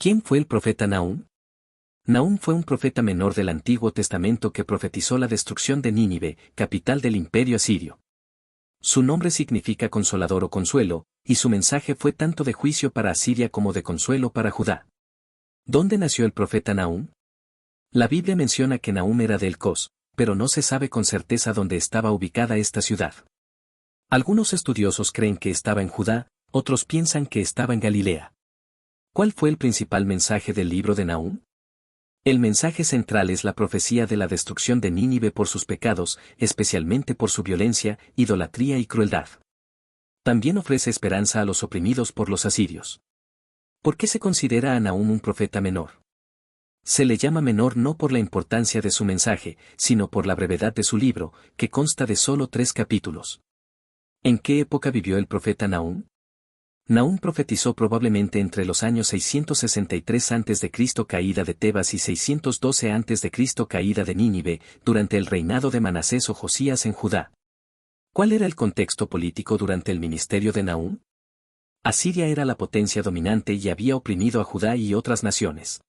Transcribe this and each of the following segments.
¿Quién fue el profeta Nahum? Nahum fue un profeta menor del Antiguo Testamento que profetizó la destrucción de Nínive, capital del imperio asirio. Su nombre significa consolador o consuelo, y su mensaje fue tanto de juicio para Asiria como de consuelo para Judá. ¿Dónde nació el profeta Nahum? La Biblia menciona que Nahum era de Elcos, pero no se sabe con certeza dónde estaba ubicada esta ciudad. Algunos estudiosos creen que estaba en Judá, otros piensan que estaba en Galilea. ¿Cuál fue el principal mensaje del libro de Nahum? El mensaje central es la profecía de la destrucción de Nínive por sus pecados, especialmente por su violencia, idolatría y crueldad. También ofrece esperanza a los oprimidos por los asirios. ¿Por qué se considera a Nahum un profeta menor? Se le llama menor no por la importancia de su mensaje, sino por la brevedad de su libro, que consta de solo 3 capítulos. ¿En qué época vivió el profeta Nahum? Nahum profetizó probablemente entre los años 663 a.C. caída de Tebas y 612 a.C. caída de Nínive, durante el reinado de Manasés o Josías en Judá. ¿Cuál era el contexto político durante el ministerio de Nahum? Asiria era la potencia dominante y había oprimido a Judá y otras naciones.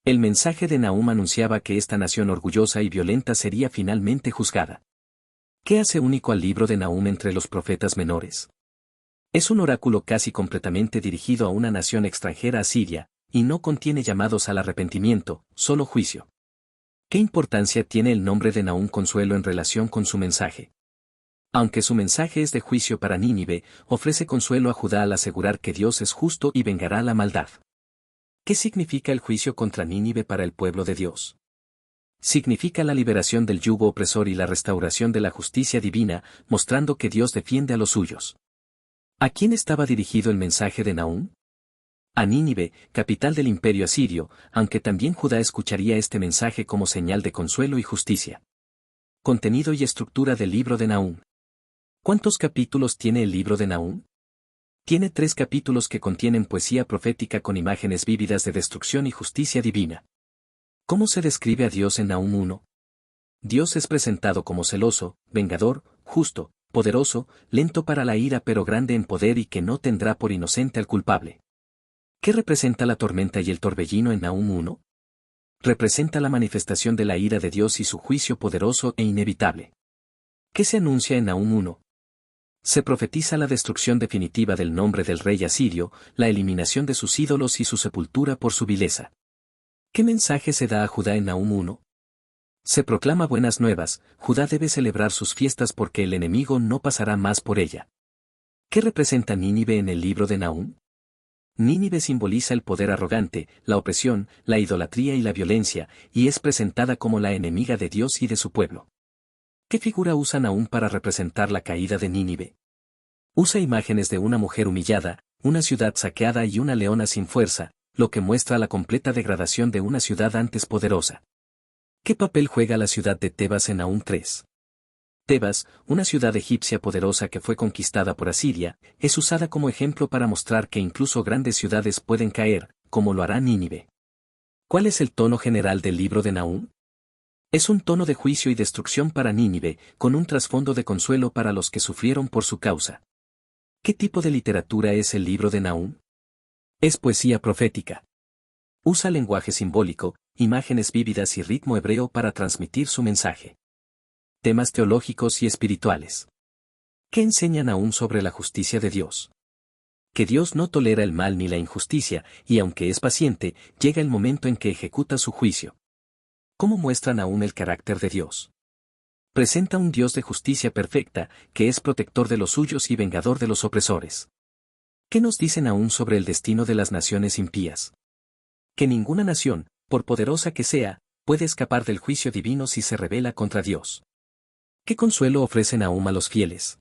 El mensaje de Nahum anunciaba que esta nación orgullosa y violenta sería finalmente juzgada. ¿Qué hace único al libro de Nahum entre los profetas menores? Es un oráculo casi completamente dirigido a una nación extranjera asiria, y no contiene llamados al arrepentimiento, solo juicio. ¿Qué importancia tiene el nombre de Nahum Consuelo en relación con su mensaje? Aunque su mensaje es de juicio para Nínive, ofrece consuelo a Judá al asegurar que Dios es justo y vengará la maldad. ¿Qué significa el juicio contra Nínive para el pueblo de Dios? Significa la liberación del yugo opresor y la restauración de la justicia divina, mostrando que Dios defiende a los suyos. ¿A quién estaba dirigido el mensaje de Nahum? A Nínive, capital del imperio asirio, aunque también Judá escucharía este mensaje como señal de consuelo y justicia. Contenido y estructura del libro de Nahum. ¿Cuántos capítulos tiene el libro de Nahum? Tiene 3 capítulos que contienen poesía profética con imágenes vívidas de destrucción y justicia divina. ¿Cómo se describe a Dios en Nahum 1? Dios es presentado como celoso, vengador, justo, poderoso, lento para la ira pero grande en poder y que no tendrá por inocente al culpable. ¿Qué representa la tormenta y el torbellino en Nahum 1? Representa la manifestación de la ira de Dios y su juicio poderoso e inevitable. ¿Qué se anuncia en Nahum 1? Se profetiza la destrucción definitiva del nombre del rey asirio, la eliminación de sus ídolos y su sepultura por su vileza. ¿Qué mensaje se da a Judá en Nahum 1? Se proclama buenas nuevas, Judá debe celebrar sus fiestas porque el enemigo no pasará más por ella. ¿Qué representa Nínive en el libro de Nahum? Nínive simboliza el poder arrogante, la opresión, la idolatría y la violencia, y es presentada como la enemiga de Dios y de su pueblo. ¿Qué figura usa Nahum para representar la caída de Nínive? Usa imágenes de una mujer humillada, una ciudad saqueada y una leona sin fuerza, lo que muestra la completa degradación de una ciudad antes poderosa. ¿Qué papel juega la ciudad de Tebas en Nahum 3? Tebas, una ciudad egipcia poderosa que fue conquistada por Asiria, es usada como ejemplo para mostrar que incluso grandes ciudades pueden caer, como lo hará Nínive. ¿Cuál es el tono general del libro de Nahum? Es un tono de juicio y destrucción para Nínive, con un trasfondo de consuelo para los que sufrieron por su causa. ¿Qué tipo de literatura es el libro de Nahum? Es poesía profética. Usa lenguaje simbólico, imágenes vívidas y ritmo hebreo para transmitir su mensaje. Temas teológicos y espirituales. ¿Qué enseña Nahum sobre la justicia de Dios? Que Dios no tolera el mal ni la injusticia, y aunque es paciente, llega el momento en que ejecuta su juicio. ¿Cómo muestra Nahum el carácter de Dios? Presenta un Dios de justicia perfecta, que es protector de los suyos y vengador de los opresores. ¿Qué nos dice Nahum sobre el destino de las naciones impías? Que ninguna nación, por poderosa que sea, puede escapar del juicio divino si se rebela contra Dios. ¿Qué consuelo ofrece Nahum a los fieles?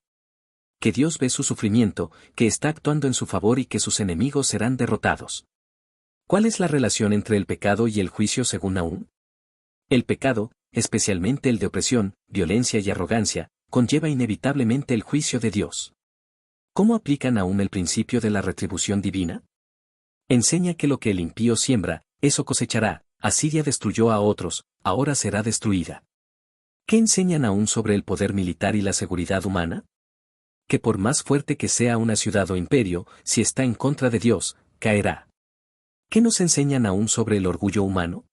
Que Dios ve su sufrimiento, que está actuando en su favor y que sus enemigos serán derrotados. ¿Cuál es la relación entre el pecado y el juicio según Nahum? El pecado, especialmente el de opresión, violencia y arrogancia, conlleva inevitablemente el juicio de Dios. ¿Cómo aplica Nahum el principio de la retribución divina? Enseña que lo que el impío siembra, eso cosechará. Asiria destruyó a otros, ahora será destruida. ¿Qué enseña Nahum sobre el poder militar y la seguridad humana? Que por más fuerte que sea una ciudad o imperio, si está en contra de Dios, caerá. ¿Qué nos enseña Nahum sobre el orgullo humano?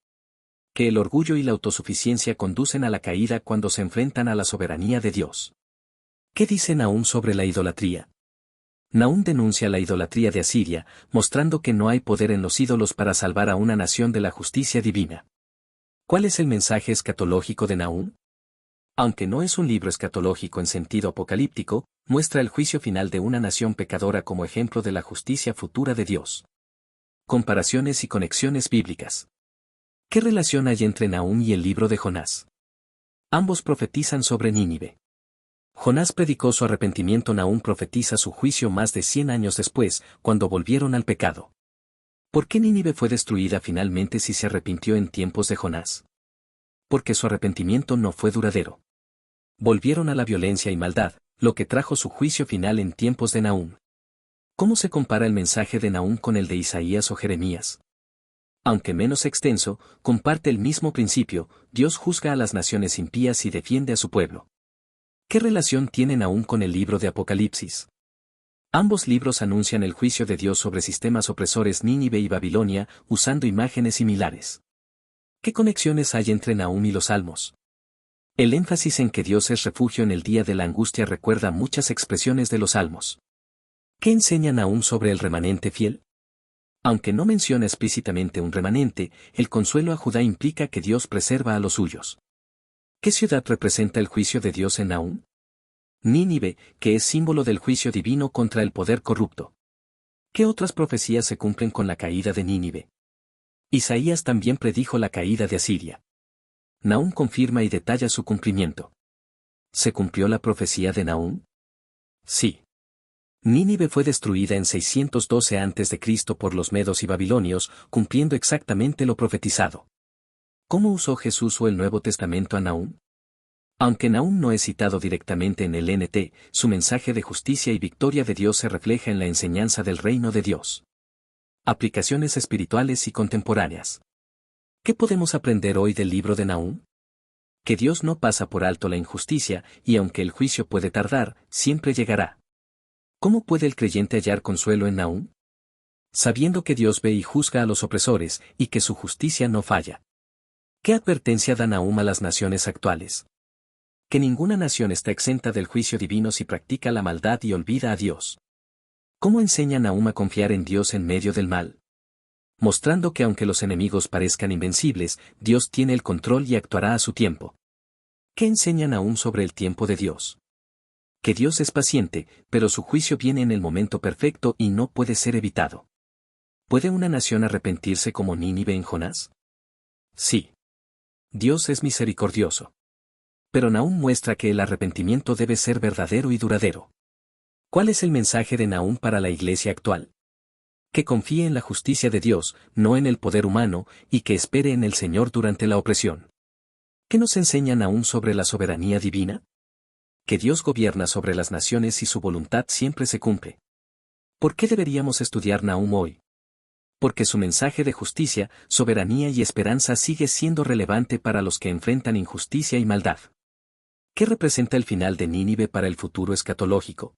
Que el orgullo y la autosuficiencia conducen a la caída cuando se enfrentan a la soberanía de Dios. ¿Qué dice Nahum sobre la idolatría? Nahum denuncia la idolatría de Asiria, mostrando que no hay poder en los ídolos para salvar a una nación de la justicia divina. ¿Cuál es el mensaje escatológico de Nahum? Aunque no es un libro escatológico en sentido apocalíptico, muestra el juicio final de una nación pecadora como ejemplo de la justicia futura de Dios. Comparaciones y conexiones bíblicas. ¿Qué relación hay entre Nahum y el libro de Jonás? Ambos profetizan sobre Nínive. Jonás predicó su arrepentimiento, Nahum profetiza su juicio más de 100 años después, cuando volvieron al pecado. ¿Por qué Nínive fue destruida finalmente si se arrepintió en tiempos de Jonás? Porque su arrepentimiento no fue duradero. Volvieron a la violencia y maldad, lo que trajo su juicio final en tiempos de Nahum. ¿Cómo se compara el mensaje de Nahum con el de Isaías o Jeremías? Aunque menos extenso, comparte el mismo principio: Dios juzga a las naciones impías y defiende a su pueblo. ¿Qué relación tiene Nahum con el libro de Apocalipsis? Ambos libros anuncian el juicio de Dios sobre sistemas opresores Nínive y Babilonia, usando imágenes similares. ¿Qué conexiones hay entre Nahum y los Salmos? El énfasis en que Dios es refugio en el día de la angustia recuerda muchas expresiones de los Salmos. ¿Qué enseña Nahum sobre el remanente fiel? Aunque no menciona explícitamente un remanente, el consuelo a Judá implica que Dios preserva a los suyos. ¿Qué ciudad representa el juicio de Dios en Nahum? Nínive, que es símbolo del juicio divino contra el poder corrupto. ¿Qué otras profecías se cumplen con la caída de Nínive? Isaías también predijo la caída de Asiria. Nahum confirma y detalla su cumplimiento. ¿Se cumplió la profecía de Nahum? Sí. Nínive fue destruida en 612 a.C. por los medos y babilonios, cumpliendo exactamente lo profetizado. ¿Cómo usó Jesús o el Nuevo Testamento a Nahum? Aunque Nahum no es citado directamente en el NT, su mensaje de justicia y victoria de Dios se refleja en la enseñanza del reino de Dios. Aplicaciones espirituales y contemporáneas. ¿Qué podemos aprender hoy del libro de Nahum? Que Dios no pasa por alto la injusticia, y aunque el juicio puede tardar, siempre llegará. ¿Cómo puede el creyente hallar consuelo en Nahum? Sabiendo que Dios ve y juzga a los opresores, y que su justicia no falla. ¿Qué advertencia da Nahum a las naciones actuales? Que ninguna nación está exenta del juicio divino si practica la maldad y olvida a Dios. ¿Cómo enseña Nahum a confiar en Dios en medio del mal? Mostrando que aunque los enemigos parezcan invencibles, Dios tiene el control y actuará a su tiempo. ¿Qué enseña Nahum sobre el tiempo de Dios? Que Dios es paciente, pero su juicio viene en el momento perfecto y no puede ser evitado. ¿Puede una nación arrepentirse como Nínive en Jonás? Sí. Dios es misericordioso. Pero Nahum muestra que el arrepentimiento debe ser verdadero y duradero. ¿Cuál es el mensaje de Nahum para la iglesia actual? Que confíe en la justicia de Dios, no en el poder humano, y que espere en el Señor durante la opresión. ¿Qué nos enseña Nahum sobre la soberanía divina? Que Dios gobierna sobre las naciones y su voluntad siempre se cumple. ¿Por qué deberíamos estudiar Nahum hoy? Porque su mensaje de justicia, soberanía y esperanza sigue siendo relevante para los que enfrentan injusticia y maldad. ¿Qué representa el final de Nínive para el futuro escatológico?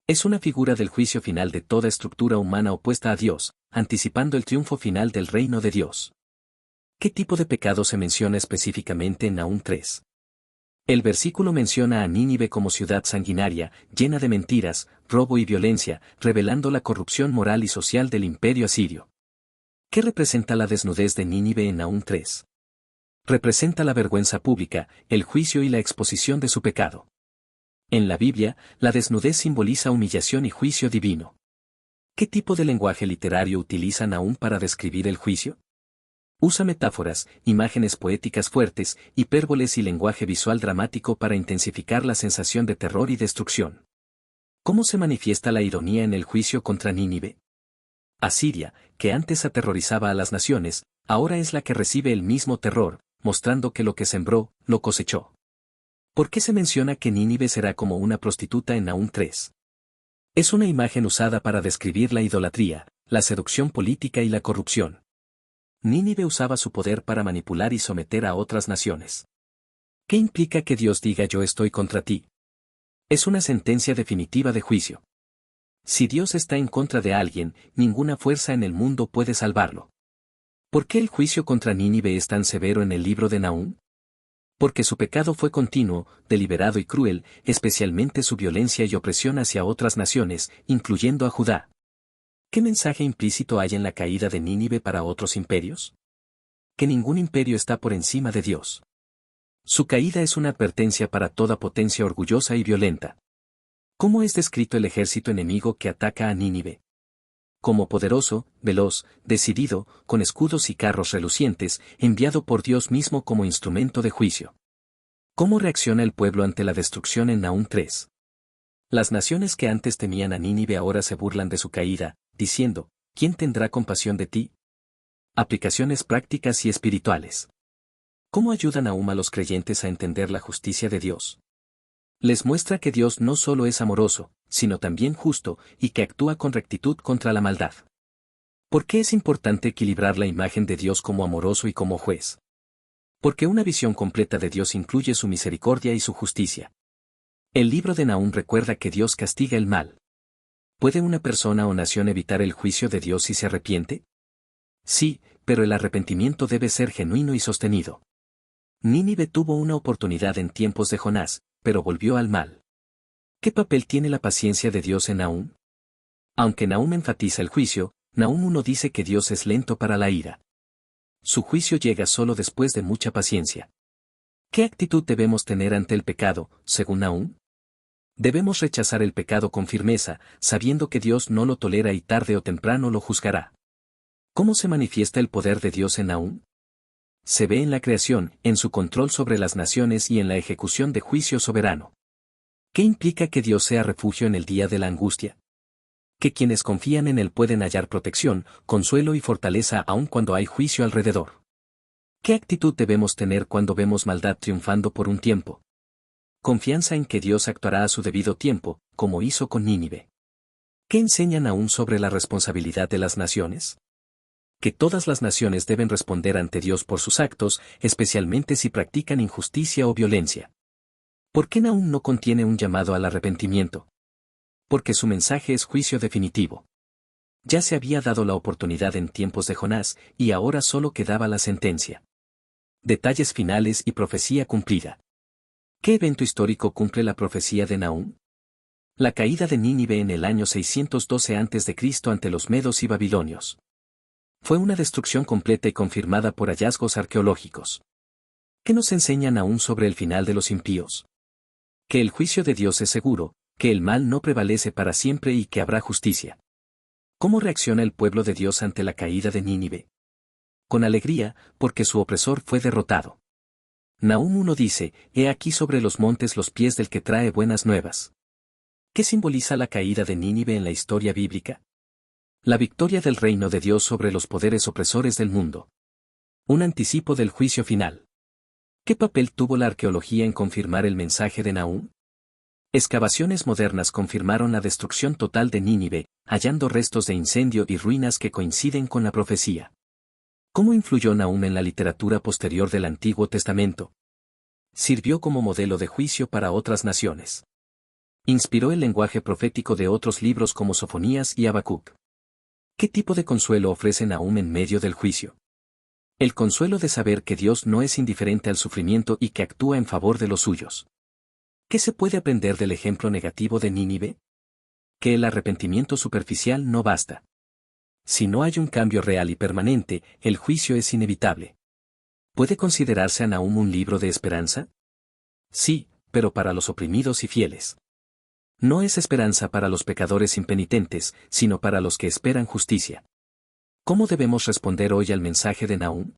Es una figura del juicio final de toda estructura humana opuesta a Dios, anticipando el triunfo final del reino de Dios. ¿Qué tipo de pecado se menciona específicamente en Nahum 3? El versículo menciona a Nínive como ciudad sanguinaria, llena de mentiras, robo y violencia, revelando la corrupción moral y social del imperio asirio. ¿Qué representa la desnudez de Nínive en Nahum 3? Representa la vergüenza pública, el juicio y la exposición de su pecado. En la Biblia, la desnudez simboliza humillación y juicio divino. ¿Qué tipo de lenguaje literario utiliza Nahum para describir el juicio? Usa metáforas, imágenes poéticas fuertes, hipérboles y lenguaje visual dramático para intensificar la sensación de terror y destrucción. ¿Cómo se manifiesta la ironía en el juicio contra Nínive? Asiria, que antes aterrorizaba a las naciones, ahora es la que recibe el mismo terror, mostrando que lo que sembró, lo cosechó. ¿Por qué se menciona que Nínive será como una prostituta en Nahum 3? Es una imagen usada para describir la idolatría, la seducción política y la corrupción. Nínive usaba su poder para manipular y someter a otras naciones. ¿Qué implica que Dios diga yo estoy contra ti? Es una sentencia definitiva de juicio. Si Dios está en contra de alguien, ninguna fuerza en el mundo puede salvarlo. ¿Por qué el juicio contra Nínive es tan severo en el libro de Nahum? Porque su pecado fue continuo, deliberado y cruel, especialmente su violencia y opresión hacia otras naciones, incluyendo a Judá. ¿Qué mensaje implícito hay en la caída de Nínive para otros imperios? Que ningún imperio está por encima de Dios. Su caída es una advertencia para toda potencia orgullosa y violenta. ¿Cómo es descrito el ejército enemigo que ataca a Nínive? Como poderoso, veloz, decidido, con escudos y carros relucientes, enviado por Dios mismo como instrumento de juicio. ¿Cómo reacciona el pueblo ante la destrucción en Nahum 3? Las naciones que antes temían a Nínive ahora se burlan de su caída, diciendo, ¿quién tendrá compasión de ti? Aplicaciones prácticas y espirituales. ¿Cómo ayuda Nahum a los creyentes a entender la justicia de Dios? Les muestra que Dios no solo es amoroso, sino también justo, y que actúa con rectitud contra la maldad. ¿Por qué es importante equilibrar la imagen de Dios como amoroso y como juez? Porque una visión completa de Dios incluye su misericordia y su justicia. El libro de Nahum recuerda que Dios castiga el mal. ¿Puede una persona o nación evitar el juicio de Dios si se arrepiente? Sí, pero el arrepentimiento debe ser genuino y sostenido. Nínive tuvo una oportunidad en tiempos de Jonás, pero volvió al mal. ¿Qué papel tiene la paciencia de Dios en Nahum? Aunque Nahum enfatiza el juicio, Nahum 1 dice que Dios es lento para la ira. Su juicio llega solo después de mucha paciencia. ¿Qué actitud debemos tener ante el pecado, según Nahum? Debemos rechazar el pecado con firmeza, sabiendo que Dios no lo tolera y tarde o temprano lo juzgará. ¿Cómo se manifiesta el poder de Dios en Nahum? Se ve en la creación, en su control sobre las naciones y en la ejecución de juicio soberano. ¿Qué implica que Dios sea refugio en el día de la angustia? Que quienes confían en Él pueden hallar protección, consuelo y fortaleza aun cuando hay juicio alrededor. ¿Qué actitud debemos tener cuando vemos maldad triunfando por un tiempo? Confianza en que Dios actuará a su debido tiempo, como hizo con Nínive. ¿Qué enseñan aún sobre la responsabilidad de las naciones? Que todas las naciones deben responder ante Dios por sus actos, especialmente si practican injusticia o violencia. ¿Por qué Nahum no contiene un llamado al arrepentimiento? Porque su mensaje es juicio definitivo. Ya se había dado la oportunidad en tiempos de Jonás, y ahora solo quedaba la sentencia. Detalles finales y profecía cumplida. ¿Qué evento histórico cumple la profecía de Nahum? La caída de Nínive en el año 612 a.C. ante los medos y babilonios. Fue una destrucción completa y confirmada por hallazgos arqueológicos. ¿Qué nos enseñan aún sobre el final de los impíos? Que el juicio de Dios es seguro, que el mal no prevalece para siempre y que habrá justicia. ¿Cómo reacciona el pueblo de Dios ante la caída de Nínive? Con alegría, porque su opresor fue derrotado. Nahum 1 dice, «He aquí sobre los montes los pies del que trae buenas nuevas». ¿Qué simboliza la caída de Nínive en la historia bíblica? La victoria del reino de Dios sobre los poderes opresores del mundo. Un anticipo del juicio final. ¿Qué papel tuvo la arqueología en confirmar el mensaje de Nahum? Excavaciones modernas confirmaron la destrucción total de Nínive, hallando restos de incendio y ruinas que coinciden con la profecía. ¿Cómo influyó Nahum en la literatura posterior del Antiguo Testamento? Sirvió como modelo de juicio para otras naciones. Inspiró el lenguaje profético de otros libros como Sofonías y Habacuc. ¿Qué tipo de consuelo ofrece Nahum en medio del juicio? El consuelo de saber que Dios no es indiferente al sufrimiento y que actúa en favor de los suyos. ¿Qué se puede aprender del ejemplo negativo de Nínive? Que el arrepentimiento superficial no basta. Si no hay un cambio real y permanente, el juicio es inevitable. ¿Puede considerarse a Nahum un libro de esperanza? Sí, pero para los oprimidos y fieles. No es esperanza para los pecadores impenitentes, sino para los que esperan justicia. ¿Cómo debemos responder hoy al mensaje de Nahum?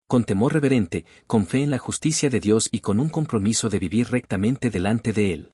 Con temor reverente, con fe en la justicia de Dios y con un compromiso de vivir rectamente delante de Él.